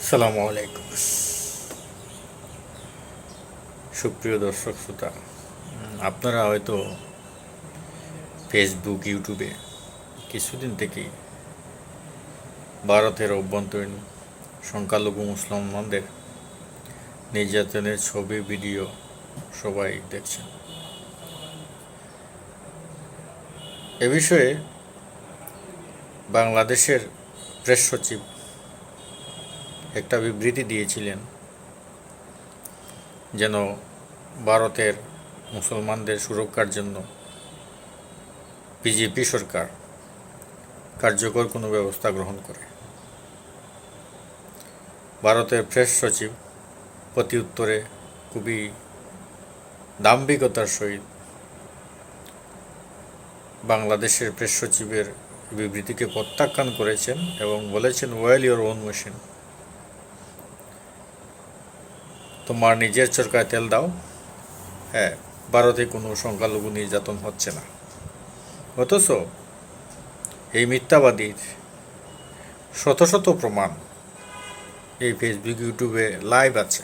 আসসালামু আলাইকুম সুপ্রিয় দর্শক শ্রোতা, আপনারা হয়তো ফেসবুক ইউটিউবে কিছুদিন থেকেই ভারতের অভ্যন্তরীণ সংখ্যালঘু মুসলমানদের নির্যাতনের ছবি ভিডিও সবাই দেখছেন। এ বিষয়ে বাংলাদেশের প্রেস সচিব একটা বিবৃতি দিয়েছিলেন, যেন ভারতের মুসলমানদের সুরক্ষার জন্য বিজেপি সরকার কার্যকর কোনো ব্যবস্থা গ্রহণ করে। ভারতের প্রেস সচিব প্রতি উত্তরে খুবই দাম্ভিকতার সহিত বাংলাদেশের প্রেস সচিবের বিবৃতিকে প্রত্যাখ্যান করেছেন এবং বলেছেন, ওয়েল ইওর ওন মেশিন, তোমার নিজের চরকায় তেল দাও। হ্যাঁ, ভারতে কোনো সংখ্যালঘু নির্যাতন হচ্ছে না, অথচ এই মিথ্যাবাদীর শত শত প্রমাণ এই ফেসবুক ইউটিউবে লাইভ আছে,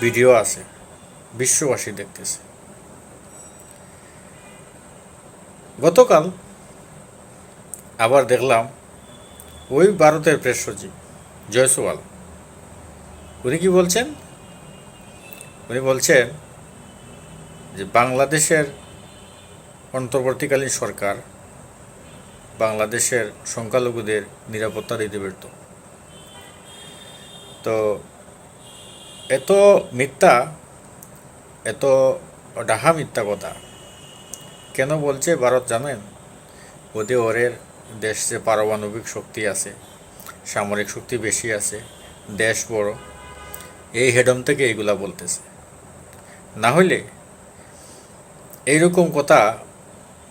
ভিডিও আছে, বিশ্ববাসী দেখতেছে। গতকাল আবার দেখলাম ওই ভারতের প্রেস সচিব জয়সওয়াল, উনি কি বলছেন? উনি বলছেন যে বাংলাদেশের অন্তর্বর্তীকালীন সরকার বাংলাদেশের সংখ্যালঘুদের নিরাপত্তা দিতে ব্যর্থ। তো এত মিথ্যা, এত ডাহা মিথ্যা কথা কেন বলছে ভারত জানেন? ওদের দেশে পারমাণবিক শক্তি আছে, সামরিক শক্তি বেশি আছে, দেশ বড়, এই হেডম থেকে এইগুলা বলতেছে। না হইলে এইরকম কথা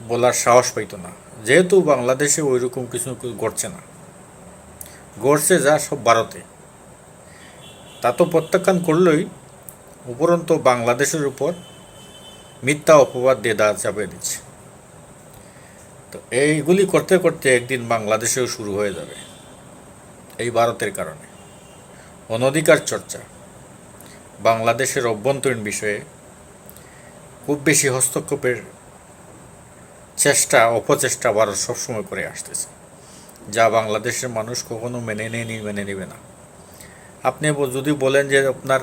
বলার সাহস পাইত না, যেহেতু বাংলাদেশে ওইরকম কিছু ঘটছে না, ঘটছে যা সব ভারতে। তা তো প্রত্যাখ্যান করলেই উপরন্তু বাংলাদেশের উপর মিথ্যা অপবাদ দিয়ে দাঁড় চাপিয়ে দিচ্ছে। তো এইগুলি করতে করতে একদিন বাংলাদেশেও শুরু হয়ে যাবে এই ভারতের কারণে। অনধিকার চর্চা, বাংলাদেশের অভ্যন্তরীণ বিষয়ে খুব বেশি হস্তক্ষেপের চেষ্টা অপচেষ্টা ভারত সবসময় করে আসতেছে, যা বাংলাদেশের মানুষ কখনো মেনে নেবে না। আপনি যদি বলেন যে আপনার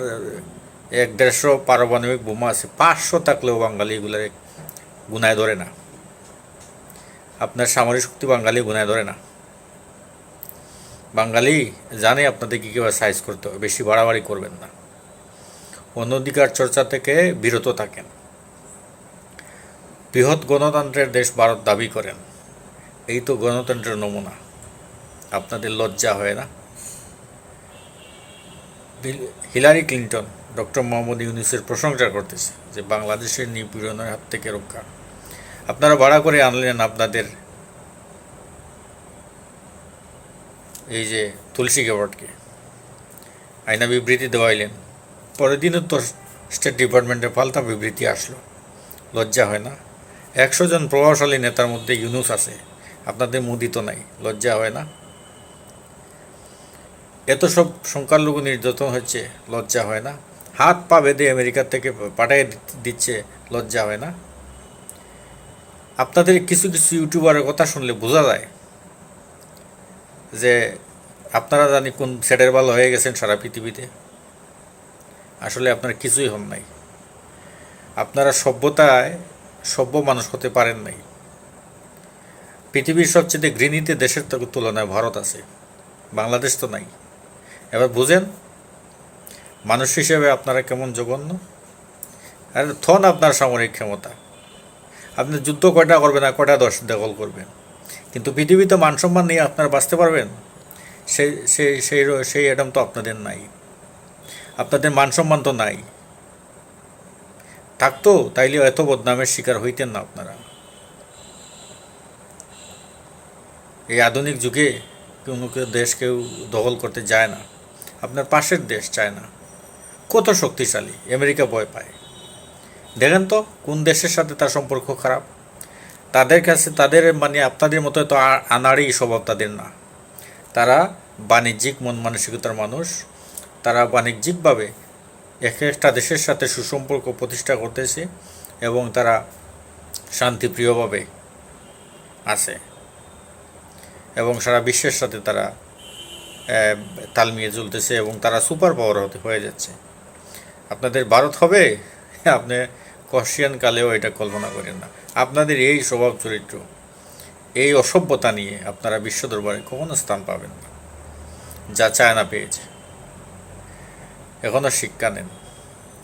100-150 পারমাণবিক বোমা আছে, 500 থাকলেও বাঙালি এগুলো গুনায় ধরে না। আপনার সামরিক শক্তি বাঙালি গুনায় ধরে না। বাঙালি জানে আপনাদের কীভাবে সাইজ করতে হবে, বেশি বাড়াবাড়ি করবেন না, অনধিকার চর্চা থেকে বিরত থাকেন। বৃহৎ গণতন্ত্রের দেশ ভারত দাবি করেন, এই তো গণতন্ত্রের নমুনা। আপনাদের লজ্জা হয় না? হিলারি ক্লিন্টন ডক্টর মোহাম্মদ ইউনূসের প্রশংসা করতেছে যে বাংলাদেশের নিপীড়নের হাত থেকে রক্ষা। আপনারা ভাড়া করে আনলেন আপনাদের এই যে তুলসী গ্যাবার্ডকে, আইনা বিবৃতি দেওয়াইলেন, পরের দিনও তো স্টেট ডিপার্টমেন্টের পাল্টা বিবৃতি আসলো। লজ্জা হয় না? 100 জন প্রভাবশালী নেতার মধ্যে ইউনূস আছে, আপনাদের মোদি তো নাই। লজ্জা হয় না? এত সব সংখ্যালঘু নির্যাতন হচ্ছে, লজ্জা হয় না? হাত পা বেঁধে আমেরিকার থেকে পাঠিয়ে দিচ্ছে, লজ্জা হয় না? আপনাদের কিছু কিছু ইউটিউবারের কথা শুনলে বোঝা যায় যে আপনারা জানি কোন সেটের ভালো হয়ে গেছেন সারা পৃথিবীতে। আসলে আপনারা কিছুই হন নাই, আপনারা সভ্যতায় সভ্য মানুষ হতে পারেন নাই। পৃথিবীর সবচেয়ে ঘৃণিত দেশের তুলনায় ভারত আছে, বাংলাদেশ তো নাই। এবার বুঝেন মানুষ হিসেবে আপনারা কেমন জঘন্য। আর থন আপনার সামরিক ক্ষমতা, আপনি যুদ্ধ কয়টা করবেন আর কয়টা দখল করবেন, কিন্তু পৃথিবীতে মানসম্মান নিয়ে আপনারা বাঁচতে পারবেন? সেই সেই সেই সেই অ্যাডাম তো আপনাদের নাই, আপনাদের মানসম্মান তো নাই। থাকতো তাইলে এত বদনামের শিকার হইতেন না আপনারা। এই আধুনিক যুগে কোনো দেশ কেউ দখল করতে যায় না, আপনার পাশের দেশ চায় না। কত শক্তিশালী, আমেরিকা ভয় পায়। দেখেন তো কোন দেশের সাথে তার সম্পর্ক খারাপ। তাদের কাছে তাদের মানে আপনাদের মতো তো আনাড়ি স্বভাব তাদের না। তারা বাণিজ্যিক মন মানসিকতার মানুষ। তারা বাণিজ্যিকভাবে এক একটা দেশের সাথে সুসম্পর্ক প্রতিষ্ঠা করতেছে এবং তারা শান্তিপ্রিয়ভাবে আছে এবং সারা বিশ্বের সাথে তারা তাল মিলিয়ে চলতেছে এবং তারা সুপার পাওয়ার হয়ে যাচ্ছে। আপনাদের ভারত হবে, আপনি কোশ্চিয়ান কালেও এটা কল্পনা করেন না। আপনাদের এই স্বভাব চরিত্র, এই অসভ্যতা নিয়ে আপনারা বিশ্ব দরবারে কখনো স্থান পাবেন না, যা চায়না পেয়েছে। এখনও শিক্ষা নেন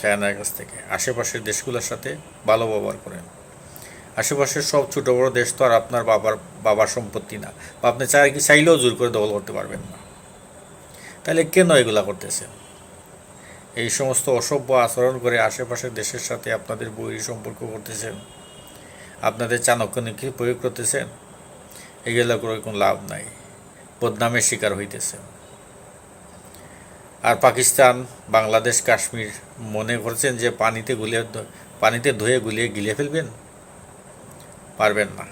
চায়নার কাছ থেকে। আশেপাশের দেশগুলোর সাথে ভালো ব্যবহার করেন। আশেপাশের সব ছোটো বড়ো দেশ তো আর আপনার বাবার সম্পত্তি না, বা আপনি চাইলেও জোর করে দখল করতে পারবেন না। তাহলে কেন এগুলা করতেছেন? এই সমস্ত অসভ্য আচরণ করে আশেপাশের দেশের সাথে আপনাদের বৈরী সম্পর্ক করতেছেন, আপনাদের চাণক্য নীতি প্রয়োগ করতেছেন। এগুলো করে কোনো লাভ নাই, বদনামের শিকার হইতেছেন। আর পাকিস্তান, বাংলাদেশ, কাশ্মীর মনে করছেন যে পানিতে ধুয়ে গুলিয়ে গিলে ফেলবেন? পারবেন না।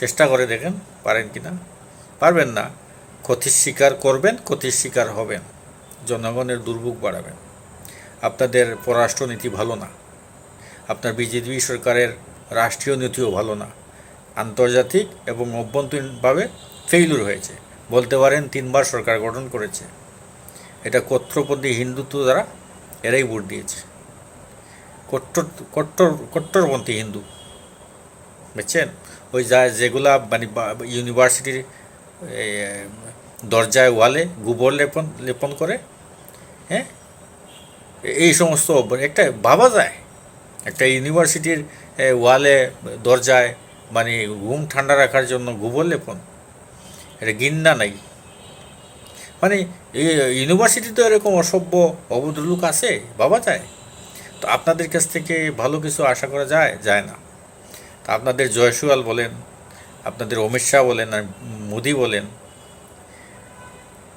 চেষ্টা করে দেখেন পারেন কি না। পারবেন না। ক্ষতির শিকার করবেন, ক্ষতির শিকার হবেন, জনগণের দুর্ভোগ বাড়াবেন। আপনাদের পররাষ্ট্রনীতি ভালো না, আপনার বিজেপি সরকারের রাষ্ট্রীয় নীতিও ভালো না, আন্তর্জাতিক এবং অভ্যন্তরীণভাবে ফেইলুর হয়েছে। বলতে পারেন 3বার সরকার গঠন করেছে। এটা কট্টরপন্থী হিন্দুত্ব দ্বারা এরাই ভোট দিয়েছে। কট্টরপন্থী হিন্দু, বুঝছেন? ওই যেগুলা মানে ইউনিভার্সিটির দরজায় ওয়ালে গোবর লেপন করে, হ্যাঁ, এই সমস্ত একটা ভাবা যায়। একটা ইউনিভার্সিটির ওয়ালে দরজায় মানে ঘুম ঠান্ডা রাখার জন্য গোবর লেপন, এটা ঘৃণা নাই? মানে ইউনিভার্সিটি তো এরকম অসভ্য অভদ্র লোক আছে, ভাবা যায়? তো আপনাদের কাছ থেকে ভালো কিছু আশা করা যায় না। তা আপনাদের জয়সওয়াল বলেন, আপনাদের অমিত শাহ বলেন, আর মোদি বলেন,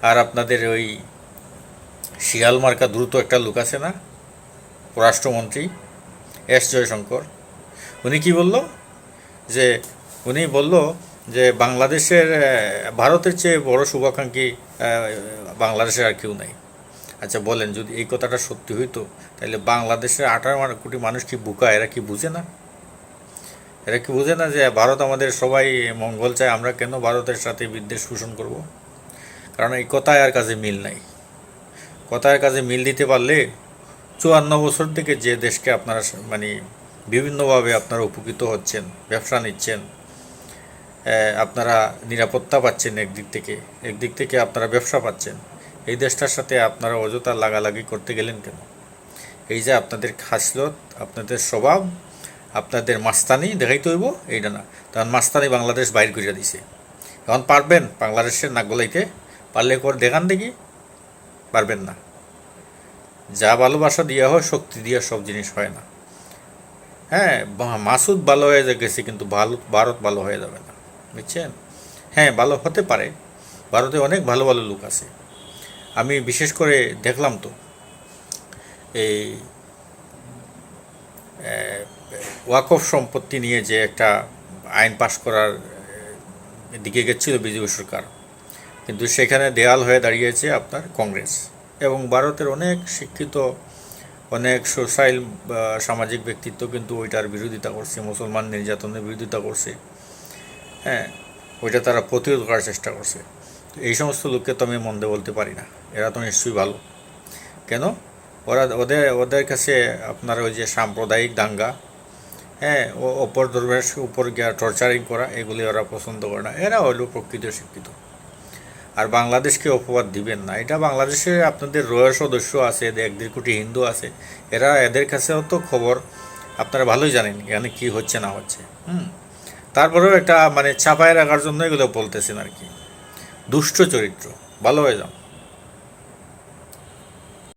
আর আপনাদের ওই শিয়াল মার্কা দ্রুত একটা লোক আছে না, পররাষ্ট্রমন্ত্রী এস জয়শঙ্কর, উনি কি বলল? উনি বলল যে বাংলাদেশের, ভারতের চেয়ে বড় শুভাকাঙ্ক্ষী বাংলাদেশের আর কেউ নাই। আচ্ছা বলেন, যদি এই কথাটা সত্যি হইতো তাহলে বাংলাদেশের 18 কোটি মানুষ কি বোকা? এরা কি বুঝে না? এরা কি বুঝে না যে ভারত আমাদের সবাই মঙ্গল চায়? আমরা কেন ভারতের সাথে বিদ্বেষ পোষণ করব? কারণ এই কথায় আর কাজে মিল নাই। কথায় কাজে মিল দিতে পারলে 54 বছর থেকে যে দেশকে আপনারা মানে বিভিন্নভাবে আপনারা উপকৃত হচ্ছেন, ব্যবসা নিচ্ছেন, আপনারা নিরাপত্তা পাচ্ছেন, একদিক থেকে আপনারা ব্যবসা পাচ্ছেন, এই দেশটার সাথে আপনারা অযথা লাগালাগি করতে গেলেন কেন? এই যে আপনাদের খাসলত, আপনাদের স্বভাব, আপনাদের মাস্তানি দেখাইতে হইব, এইটা না। তখন মাস্তানি বাংলাদেশ বাইর করে দিছে। এখন পারবেন বাংলাদেশের নাক গলাইতে? পারলে করে দেখান দেখি। পারবেন না। যা ভালোবাসা দেওয়া হয় শক্তি দিয়ে সব জিনিস হয় না। হ্যাঁ, মাসুদ ভালো হয়ে গেছে, কিন্তু ভারত ভালো হয়ে যাবে না, বুঝছেন? হ্যাঁ, ভালো হতে পারে, ভারতে অনেক ভালো ভালো লোক আছে। আমি বিশেষ করে দেখলাম তো এই ওয়াকফ সম্পত্তি নিয়ে যে একটা আইন পাশ করার দিকে গেছিল বিজেপি সরকার, কিন্তু সেখানে দেয়াল হয়ে দাঁড়িয়েছে আপনার কংগ্রেস। এবং ভারতের অনেক শিক্ষিত, অনেক সোশ্যাল সামাজিক ব্যক্তিত্ব কিন্তু ওইটার বিরোধিতা করছে, মুসলমান নির্যাতনের বিরোধিতা করছে। হ্যাঁ, ওইটা তারা প্রতিরোধ করার চেষ্টা করছে। এই সমস্ত লোককে তো আমি মন্দে বলতে পারি না, এরা তো নিশ্চয়ই ভালো। কেন? ওদের কাছে আপনার ওই যে সাম্প্রদায়িক দাঙ্গা, হ্যাঁ, অপর ধর্মের উপর গিয়া টর্চারিং করা, এগুলি ওরা পছন্দ করে না। এরা হইল প্রকৃত শিক্ষিত। আর বাংলাদেশকে অপবাদ দিবেন না। এটা বাংলাদেশে আপনাদের রয়্যাল সদস্য আছে, 1-1.5 কোটি হিন্দু আছে, এদের কাছেও তো খবর আপনারা ভালোই জানেন এখানে কি হচ্ছে না হচ্ছে। তারপরেও একটা মানে চাপায় রাখার জন্য এগুলো বলতেছেন আর কি। দুষ্ট চরিত্র, ভালো হয়ে যান।